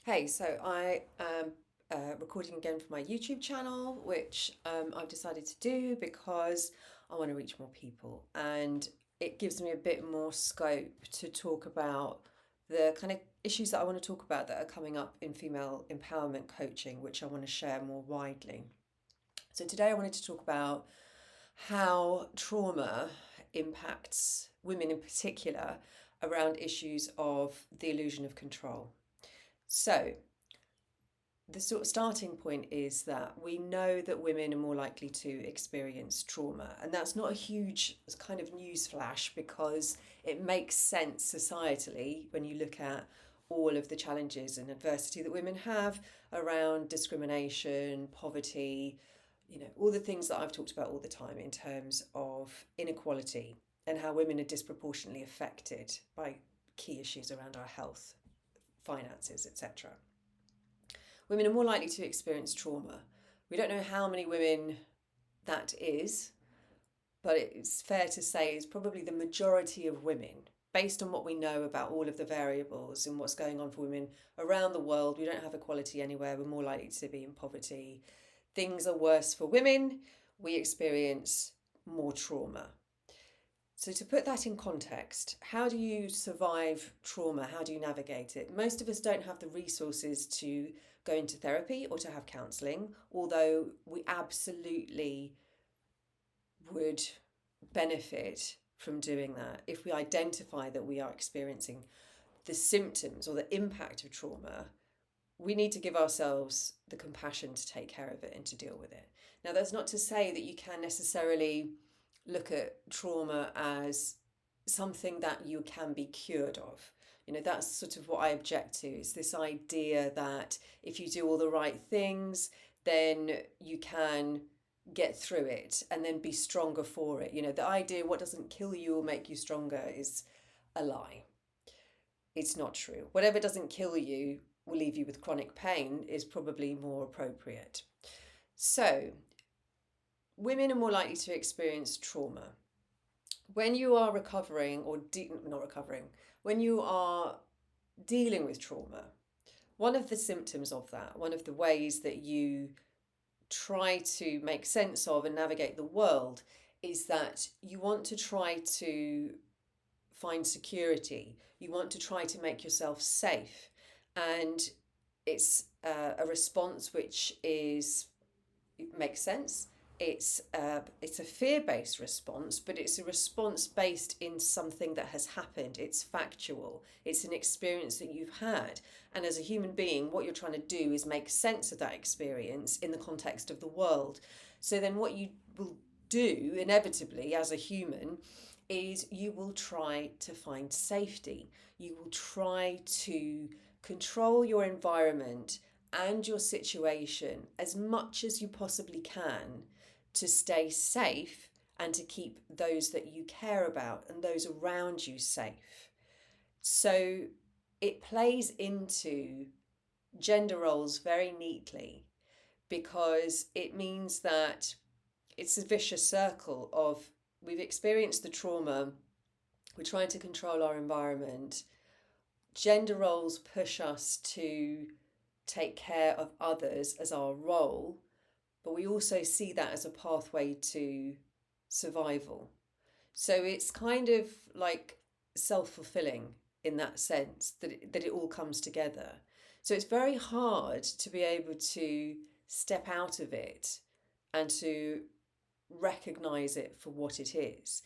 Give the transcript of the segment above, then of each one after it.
Hey, so I am recording again for my YouTube channel, which I've decided to do because I want to reach more people and it gives me a bit more scope to talk about the kind of issues that I want to talk about that are coming up in female empowerment coaching, which I want to share more widely. So today I wanted to talk about how trauma impacts women in particular around issues of the illusion of control. So, the sort of starting point is that we know that women are more likely to experience trauma. And that's not a huge kind of news flash because it makes sense societally when you look at all of the challenges and adversity that women have around discrimination, poverty, all the things that I've talked about all the time in terms of inequality and how women are disproportionately affected by key issues around our health, finances, etc. Women are more likely to experience trauma. We don't know how many women that is, but it's fair to say it's probably the majority of women. Based on what we know about all of the variables and what's going on for women around the world, we don't have equality anywhere. We're more likely to be in poverty. Things are worse for women. We experience more trauma. So, to put that in context, how do you survive trauma? How do you navigate it? Most of us don't have the resources to go into therapy or to have counselling, although we absolutely would benefit from doing that if we identify that we are experiencing the symptoms or the impact of trauma. We need to give ourselves the compassion to take care of it and to deal with it. Now, that's not to say that you can necessarily look at trauma as something that you can be cured of. That's sort of what I object to, is this idea that if you do all the right things, then you can get through it and then be stronger for it. The idea what doesn't kill you will make you stronger is a lie. It's not true. Whatever doesn't kill you will leave you with chronic pain is probably more appropriate. So, women are more likely to experience trauma. When you are recovering or not recovering, when you are dealing with trauma, one of the symptoms of that, one of the ways that you try to make sense of and navigate the world is that you want to try to find security. You want to try to make yourself safe. And it's a response which it makes sense. It's a fear-based response, but it's a response based in something that has happened. It's factual. It's an experience that you've had. And as a human being, what you're trying to do is make sense of that experience in the context of the world. So then what you will do inevitably as a human is you will try to find safety. You will try to control your environment and your situation as much as you possibly can to stay safe and to keep those that you care about and those around you safe. So it plays into gender roles very neatly because it means that it's a vicious circle of we've experienced the trauma, we're trying to control our environment. Gender roles push us to take care of others as our role, but we also see that as a pathway to survival. So it's kind of like self-fulfilling in that sense that it all comes together. So it's very hard to be able to step out of it and to recognize it for what it is.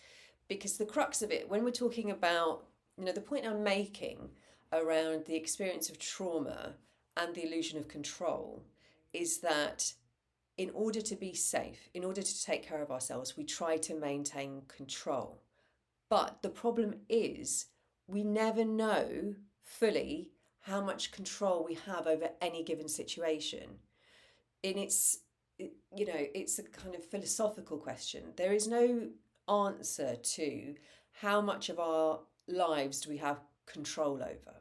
Because the crux of it, when we're talking about, the point I'm making around the experience of trauma and the illusion of control is that in order to be safe, in order to take care of ourselves, we try to maintain control. But the problem is we never know fully how much control we have over any given situation. And it's a kind of philosophical question. There is no answer to how much of our lives do we have control over.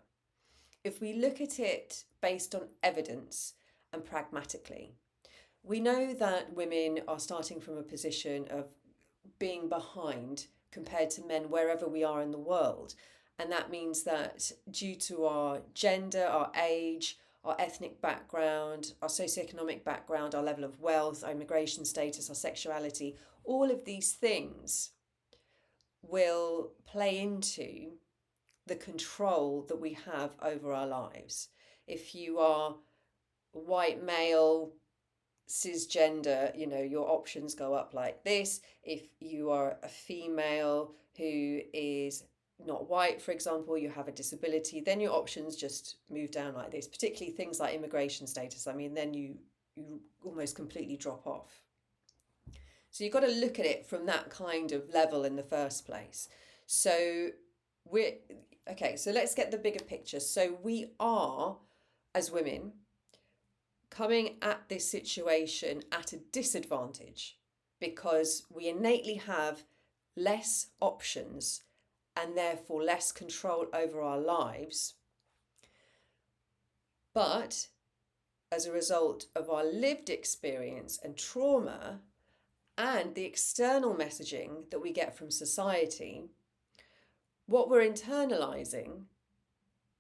If we look at it based on evidence and pragmatically, we know that women are starting from a position of being behind compared to men wherever we are in the world. And that means that due to our gender, our age, our ethnic background, our socioeconomic background, our level of wealth, our immigration status, our sexuality, all of these things will play into the control that we have over our lives. If you are white male, cisgender, your options go up like this. If you are a female who is not white, for example, you have a disability, then your options just move down like this, particularly things like immigration status. I mean, then you almost completely drop off. So you've got to look at it from that kind of level in the first place. So so let's get the bigger picture. So we are, as women, coming at this situation at a disadvantage because we innately have less options and therefore less control over our lives. But as a result of our lived experience and trauma and the external messaging that we get from society, what we're internalizing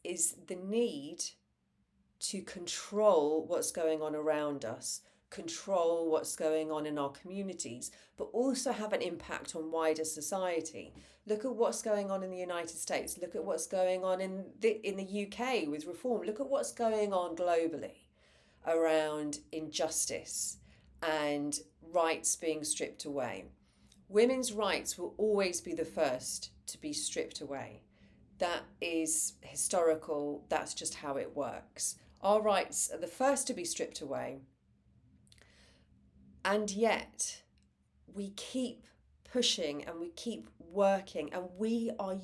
is the need to control what's going on around us, control what's going on in our communities, but also have an impact on wider society. Look at what's going on in the United States. Look at what's going on in the UK with reform. Look at what's going on globally around injustice and rights being stripped away. Women's rights will always be the first to be stripped away. That is historical. That's just how it works. Our rights are the first to be stripped away. And yet we keep pushing and we keep working, and we are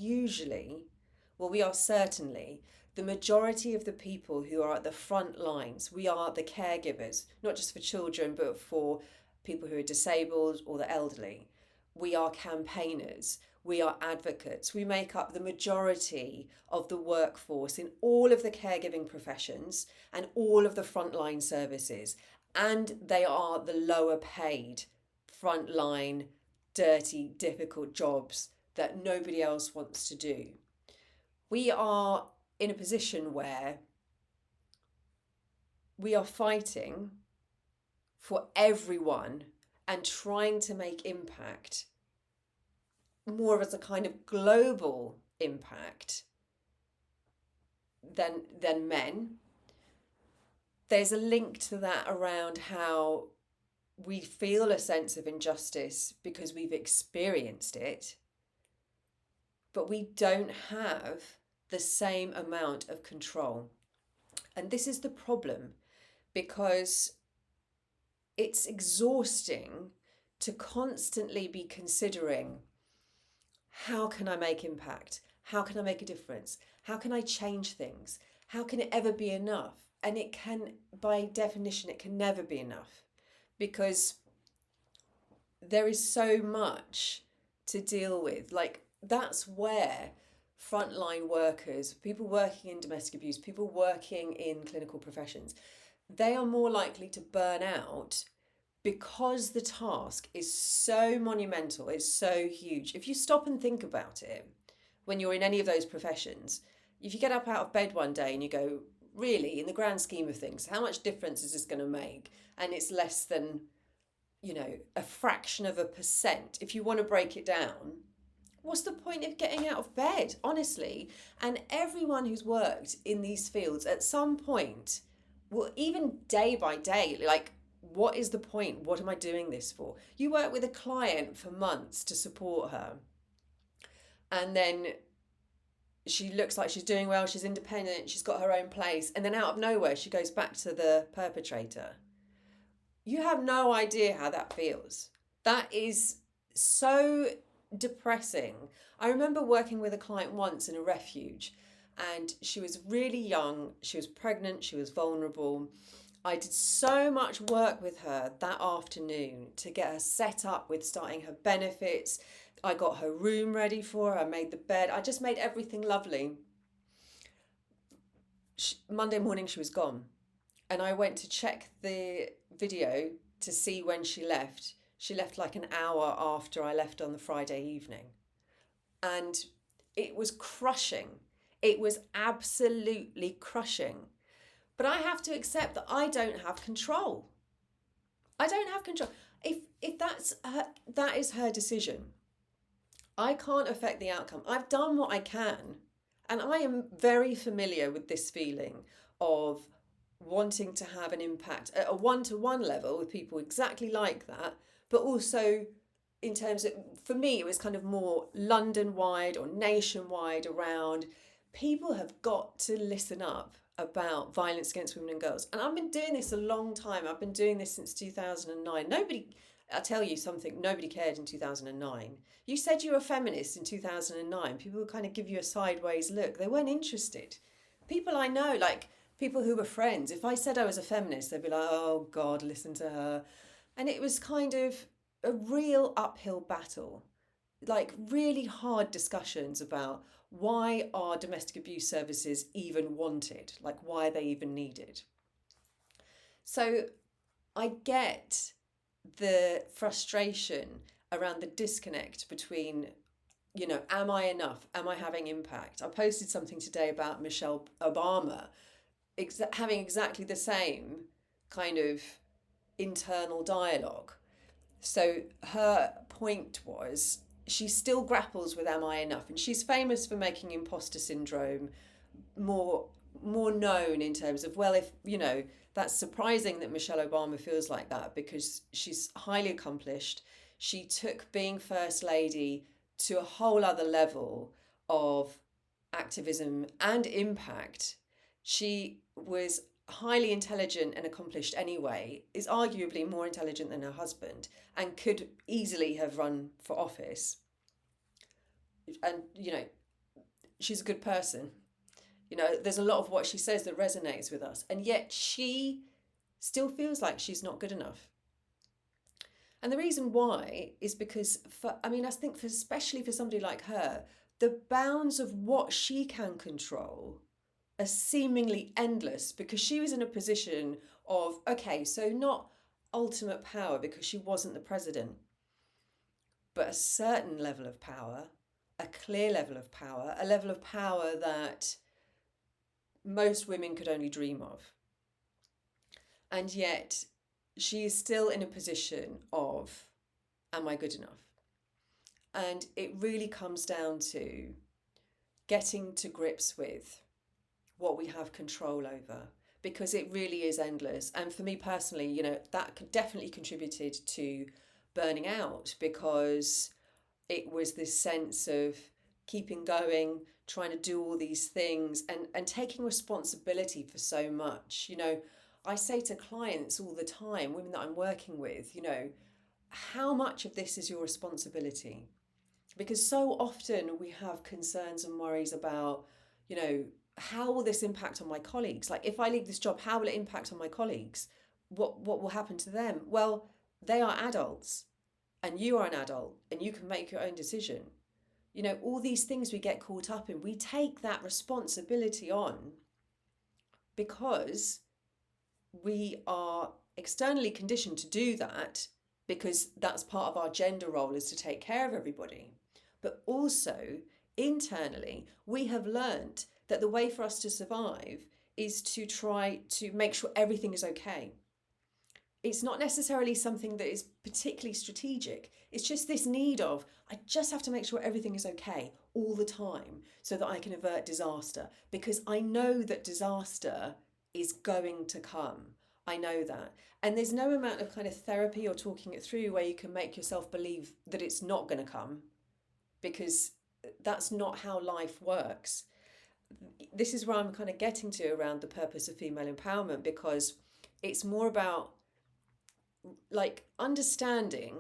certainly the majority of the people who are at the front lines. We are the caregivers, not just for children, but for people who are disabled or the elderly. We are campaigners. We are advocates. We make up the majority of the workforce in all of the caregiving professions and all of the frontline services. And they are the lower paid, frontline, dirty, difficult jobs that nobody else wants to do. We are in a position where we are fighting for everyone and trying to make impact more as a kind of global impact than men. There's a link to that around how we feel a sense of injustice because we've experienced it, but we don't have the same amount of control. And this is the problem, because it's exhausting to constantly be considering, how can I make impact? How can I make a difference? How can I change things? How can it ever be enough? And it can, by definition, it can never be enough, because there is so much to deal with. Like, that's where frontline workers, people working in domestic abuse, people working in clinical professions, they are more likely to burn out because the task is so monumental, it's so huge. If you stop and think about it, when you're in any of those professions, if you get up out of bed one day and you go, really, in the grand scheme of things, how much difference is this going to make? And it's less than, a fraction of a percent. If you want to break it down, what's the point of getting out of bed, honestly? And everyone who's worked in these fields at some point, well, even day by day, like, what is the point? What am I doing this for? You work with a client for months to support her, and then she looks like she's doing well, she's independent, she's got her own place, and then out of nowhere she goes back to the perpetrator. You have no idea how that feels. That is so depressing. I remember working with a client once in a refuge, and she was really young, she was pregnant, she was vulnerable. I did so much work with her that afternoon to get her set up with starting her benefits. I got her room ready for her, I made the bed, I just made everything lovely. Monday morning she was gone, and I went to check the video to see when she left. She left like an hour after I left on the Friday evening. And it was crushing. It was absolutely crushing, But I have to accept that I don't have control. I don't have control. If that is her decision. I can't affect the outcome. I've done what I can. And I am very familiar with this feeling of wanting to have an impact at a one-to-one level with people exactly like that, but also in terms of, for me, it was kind of more London-wide or nationwide around people have got to listen up about violence against women and girls. And I've been doing this a long time. I've been doing this since 2009. I'll tell you something, nobody cared in 2009. You said you were a feminist in 2009. People would kind of give you a sideways look. They weren't interested. People I know, like people who were friends, if I said I was a feminist, they'd be like, oh God, listen to her. And it was kind of a real uphill battle, like really hard discussions about why are domestic abuse services even wanted, like why are they even needed. So I get the frustration around the disconnect between, am I enough? Am I having impact? I posted something today about Michelle Obama having exactly the same kind of internal dialogue. So her point was she still grapples with am I enough? And she's famous for making imposter syndrome more more known in terms of, well, if that's surprising that Michelle Obama feels like that because she's highly accomplished. She took being first lady to a whole other level of activism and impact. She was highly intelligent and accomplished anyway, is arguably more intelligent than her husband, and could easily have run for office. And she's a good person. There's a lot of what she says that resonates with us, and yet she still feels like she's not good enough. And the reason why is because, I think especially for somebody like her, the bounds of what she can control are seemingly endless, because she was in a position of, okay, so not ultimate power because she wasn't the president, but a certain level of power, a clear level of power, a level of power that most women could only dream of. And yet she is still in a position of, am I good enough? And it really comes down to getting to grips with what we have control over, because it really is endless. And for me personally, that definitely contributed to burning out, because it was this sense of keeping going, trying to do all these things and taking responsibility for so much. I say to clients all the time, women that I'm working with, how much of this is your responsibility? Because so often we have concerns and worries about, how will this impact on my colleagues? Like, if I leave this job, how will it impact on my colleagues? What will happen to them? Well, they are adults and you are an adult and you can make your own decision. All these things we get caught up in, we take that responsibility on because we are externally conditioned to do that, because that's part of our gender role, is to take care of everybody. But also internally, we have learnt that the way for us to survive is to try to make sure everything is okay. It's not necessarily something that is particularly strategic. It's just this need of, I just have to make sure everything is okay all the time so that I can avert disaster, because I know that disaster is going to come. I know that. And there's no amount of kind of therapy or talking it through where you can make yourself believe that it's not going to come, because that's not how life works. This is where I'm kind of getting to around the purpose of female empowerment, because it's more about like understanding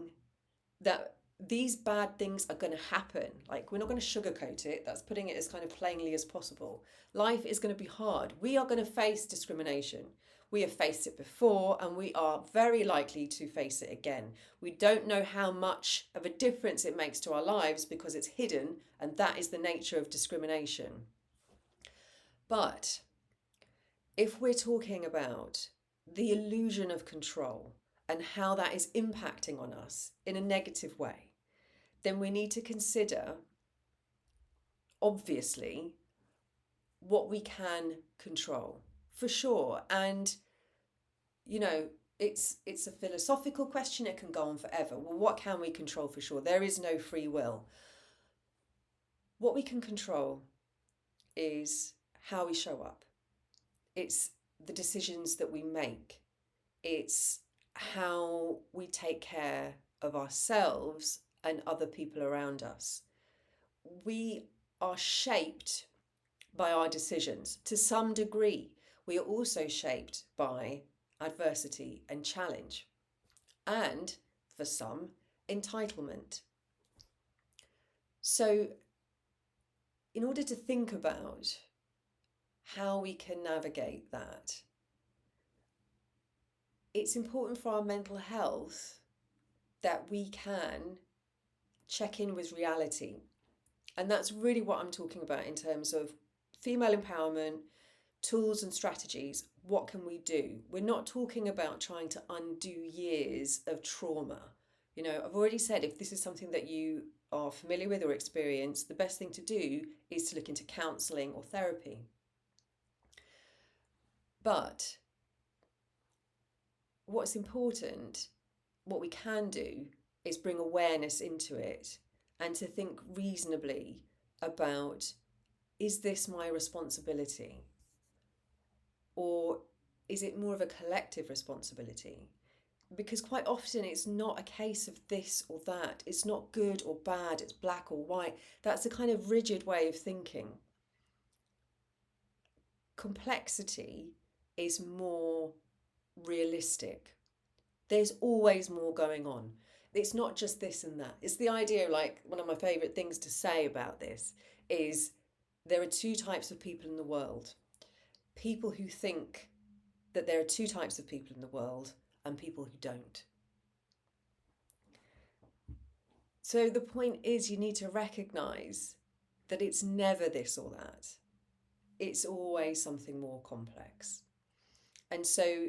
that these bad things are going to happen. Like, we're not going to sugarcoat it. That's putting it as kind of plainly as possible. Life is going to be hard. We are going to face discrimination. We have faced it before and we are very likely to face it again. We don't know how much of a difference it makes to our lives because it's hidden, and that is the nature of discrimination. But if we're talking about the illusion of control and how that is impacting on us in a negative way, then we need to consider, obviously, what we can control. for sure. And, you know, it's a philosophical question. It can go on forever. Well, what can we control for sure? There is no free will. What we can control is how we show up. It's the decisions that we make. It's how we take care of ourselves and other people around us. We are shaped by our decisions to some degree. We are also shaped by adversity and challenge, and for some, entitlement. So, in order to think about how we can navigate that, it's important for our mental health that we can check in with reality. And that's really what I'm talking about in terms of female empowerment, tools and strategies. What can we do? We're not talking about trying to undo years of trauma. You know, I've already said if this is something that you are familiar with or experience, the best thing to do is to look into counselling or therapy. But what's important, what we can do, is bring awareness into it and to think reasonably about, is this my responsibility? Or is it more of a collective responsibility? Because quite often it's not a case of this or that. It's not good or bad, it's black or white. That's a kind of rigid way of thinking. Complexity is more realistic. There's always more going on. It's not just this and that. It's the idea, like one of my favourite things to say about this is there are two types of people in the world. People who think that there are two types of people in the world and people who don't. So the point is you need to recognise that it's never this or that. It's always something more complex. And so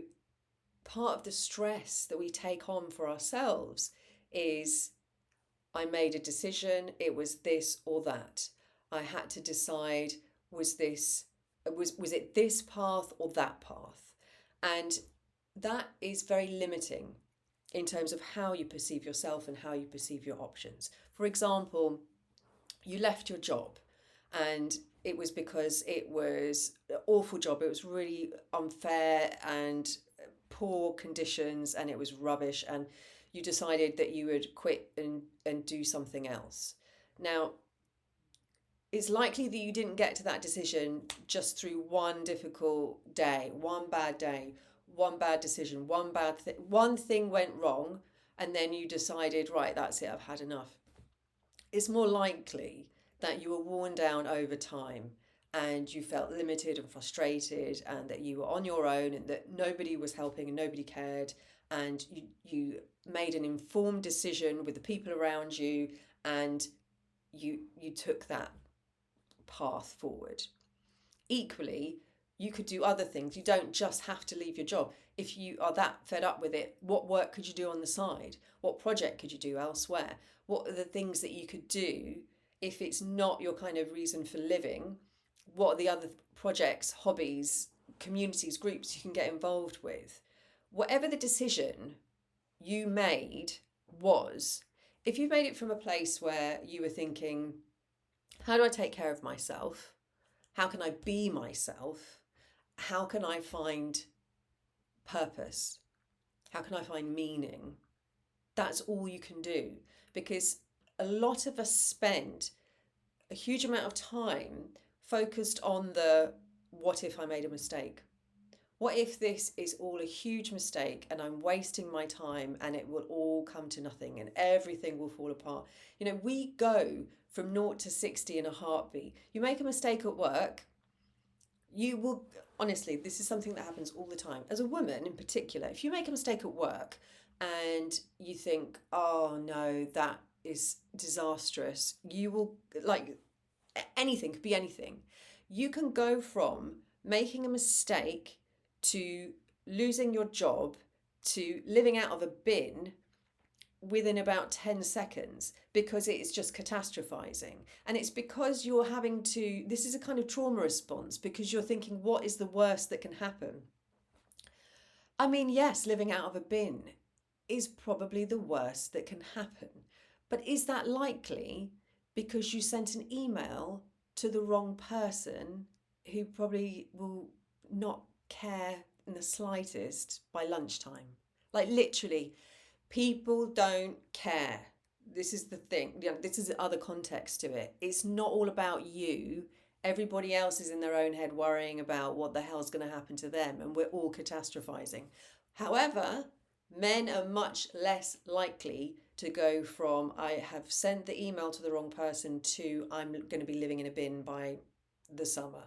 part of the stress that we take on for ourselves is, I made a decision, it was this or that. I had to decide, was it this path or that path? And that is very limiting in terms of how you perceive yourself and how you perceive your options. For example, you left your job and it was because it was an awful job. It was really unfair and poor conditions and it was rubbish, and you decided that you would quit and do something else. Now, it's likely that you didn't get to that decision just through one difficult day, one bad decision, one thing went wrong, and then you decided, right, that's it, I've had enough. It's more likely that you were worn down over time and you felt limited and frustrated and that you were on your own and that nobody was helping and nobody cared, and you made an informed decision with the people around you and you took that path forward. Equally, you could do other things. You don't just have to leave your job. If you are that fed up with it, what work could you do on the side? What project could you do elsewhere? What are the things that you could do if it's not your kind of reason for living? What are the other projects, hobbies, communities, groups you can get involved with? Whatever the decision you made was, if you made it from a place where you were thinking, how do I take care of myself? How can I be myself? How can I find purpose? How can I find meaning? That's all you can do, because a lot of us spend a huge amount of time focused on the what if I made a mistake? What if this is all a huge mistake and I'm wasting my time and it will all come to nothing and everything will fall apart? You know, we go from 0 to 60 in a heartbeat. You make a mistake at work, you will, honestly, this is something that happens all the time. As a woman in particular, if you make a mistake at work and you think, oh no, that is disastrous, you will, like, anything, could be anything. You can go from making a mistake to losing your job to living out of a bin within about 10 seconds because it's just catastrophizing. And it's because you're having to, this is a kind of trauma response because you're thinking, what is the worst that can happen? I mean, yes, living out of a bin is probably the worst that can happen. But is that likely because you sent an email to the wrong person who probably will not care in the slightest by lunchtime? Like, literally, people don't care. This is the thing. This is the other context to it. It's not all about you. Everybody else is in their own head worrying about what the hell's going to happen to them, and we're all catastrophizing. However, men are much less likely to go from I have sent the email to the wrong person to I'm going to be living in a bin by the summer.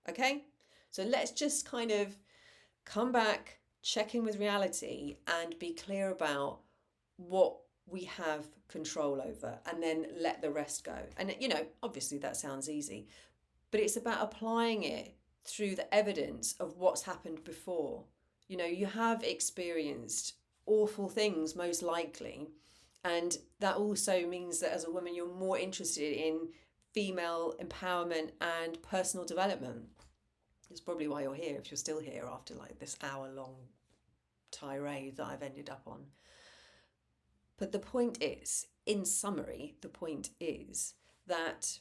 Okay? So let's just kind of come back, check in with reality, and be clear about what we have control over, and then let the rest go. And, obviously that sounds easy, but it's about applying it through the evidence of what's happened before. You have experienced awful things, most likely. And that also means that as a woman, you're more interested in female empowerment and personal development. It's probably why you're here, if you're still here after like this hour-long tirade that I've ended up on. But the point is, in summary, the point is that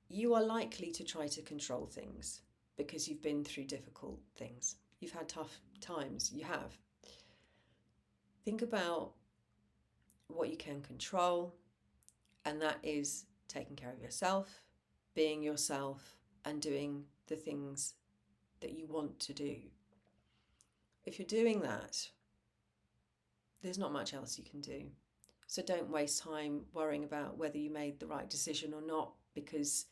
you are likely to try to control things because you've been through difficult things. You've had tough times. You have. Think about what you can control, and that is taking care of yourself, being yourself, and doing the things that you want to do. If you're doing that, there's not much else you can do. So don't waste time worrying about whether you made the right decision or not, because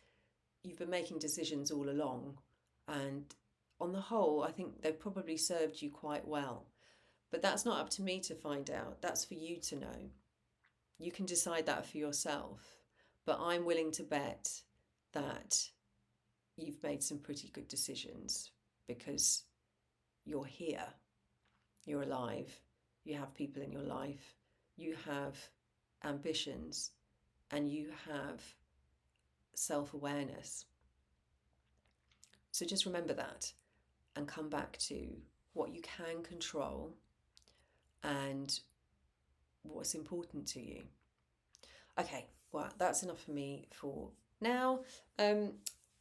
you've been making decisions all along. And on the whole, I think they've probably served you quite well. But that's not up to me to find out. That's for you to know. You can decide that for yourself. But I'm willing to bet that you've made some pretty good decisions because you're here, you're alive, you have people in your life, you have ambitions, and you have self-awareness. So just remember that and come back to what you can control and what's important to you. Okay, well, that's enough for me for now.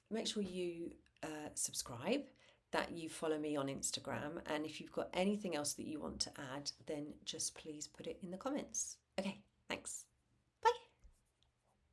Make sure you subscribe, that you follow me on Instagram, and if you've got anything else that you want to add, then just please put it in the comments. Okay, thanks.